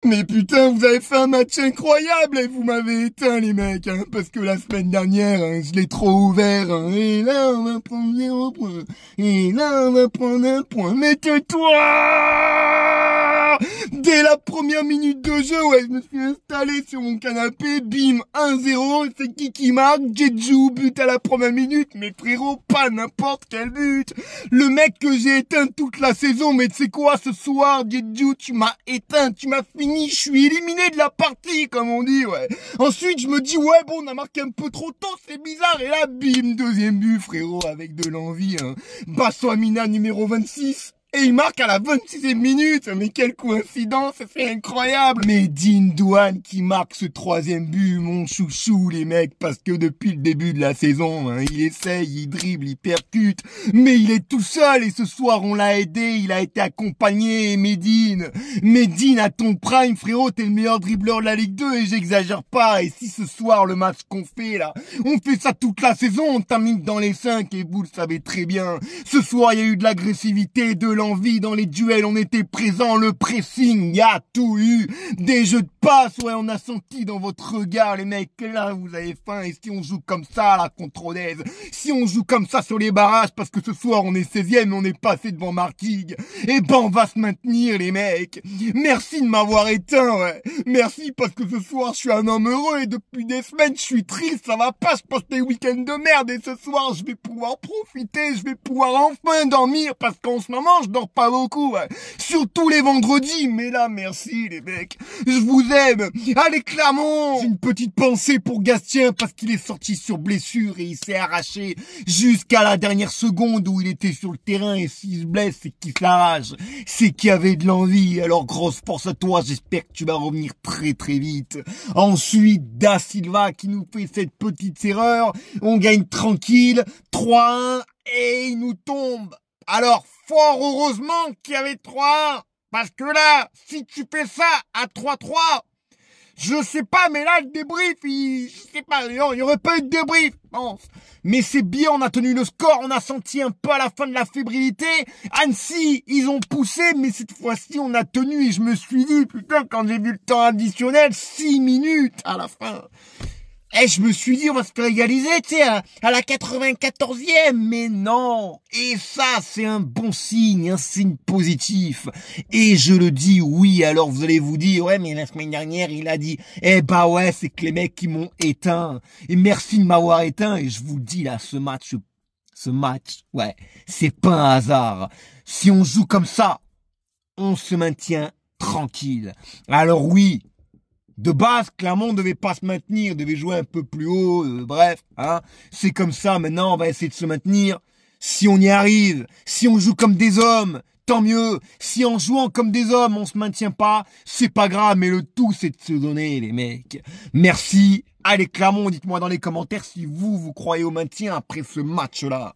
Mais putain, vous avez fait un match incroyable et vous m'avez éteint les mecs, hein, parce que la semaine dernière, hein, je l'ai trop ouvert, hein, et là on va prendre 0 points, et là on va prendre 1 point, mais tais-toi! Dès la première minute de jeu, ouais, je me suis installé sur mon canapé, bim, 1-0, c'est qui marque? Jeju, but à la première minute, mais frérot, pas n'importe quel but! Le mec que j'ai éteint toute la saison, mais tu sais quoi, ce soir, Jeju, tu m'as éteint, tu m'as fini, je suis éliminé de la partie, comme on dit, ouais. Ensuite, je me dis, ouais, bon, on a marqué un peu trop tôt, c'est bizarre, et là, bim, deuxième but, frérot, avec de l'envie, hein. Basso Amina, numéro 26. Et il marque à la 26e minute. Mais quelle coïncidence, c'est incroyable. Mais Dean Douane qui marque ce troisième but, mon chouchou, les mecs, parce que depuis le début de la saison, hein, il essaye, il dribble, il percute, mais il est tout seul et ce soir on l'a aidé, il a été accompagné, Medine, à ton prime, frérot, t'es le meilleur dribbleur de la Ligue 2 et j'exagère pas. Et si ce soir, le match qu'on fait là, on fait ça toute la saison, on termine dans les 5 et vous le savez très bien. Ce soir, il y a eu de l'agressivité, de l'envie dans les duels, on était présent, le pressing, y a tout eu, des jeux de passe, ouais, on a senti dans votre regard, les mecs, là, vous avez faim, et si on joue comme ça, là, contre Rodez, si on joue comme ça sur les barrages, parce que ce soir, on est 16e, on est passé devant Martigues, et ben, on va se maintenir, les mecs. Merci de m'avoir éteint, ouais. Merci, parce que ce soir, je suis un homme heureux, et depuis des semaines, je suis triste, ça va pas, je passe des week-ends de merde, et ce soir, je vais pouvoir profiter, je vais pouvoir enfin dormir, parce qu'en ce moment, je dors pas beaucoup, ouais. Surtout les vendredis, mais là, merci les mecs, je vous aime. Allez Clermont. J'ai une petite pensée pour Gastien parce qu'il est sorti sur blessure et il s'est arraché jusqu'à la dernière seconde où il était sur le terrain, et s'il se blesse, c'est qu'il s'arrache, c'est qu'il y avait de l'envie. Alors grosse force à toi, j'espère que tu vas revenir très très vite. Ensuite, Da Silva qui nous fait cette petite erreur, on gagne tranquille, 3-1 et il nous tombe. Alors, fort heureusement qu'il y avait 3-1, parce que là, si tu fais ça à 3-3, je sais pas, mais là, le débrief, je sais pas, il y aurait pas eu de débrief, je pense. Mais c'est bien, on a tenu le score, on a senti un peu à la fin de la fébrilité. Annecy, ils ont poussé, mais cette fois-ci, on a tenu, et je me suis dit, putain, quand j'ai vu le temps additionnel, 6 minutes à la fin. Et je me suis dit, on va se faire égaliser, tu sais, à la 94e, mais non. Et ça, c'est un bon signe, un signe positif. Et je le dis, oui, alors vous allez vous dire, ouais, mais la semaine dernière, il a dit, eh bah ouais, c'est que les mecs qui m'ont éteint. Et merci de m'avoir éteint, et je vous le dis là, ce match, ouais, c'est pas un hasard. Si on joue comme ça, on se maintient tranquille. Alors oui, de base, Clermont devait pas se maintenir, devait jouer un peu plus haut, bref, hein. C'est comme ça, maintenant on va essayer de se maintenir. Si on y arrive, si on joue comme des hommes, tant mieux. Si en jouant comme des hommes, on se maintient pas, c'est pas grave, mais le tout c'est de se donner, les mecs. Merci. Allez Clermont, dites-moi dans les commentaires si vous croyez au maintien après ce match-là.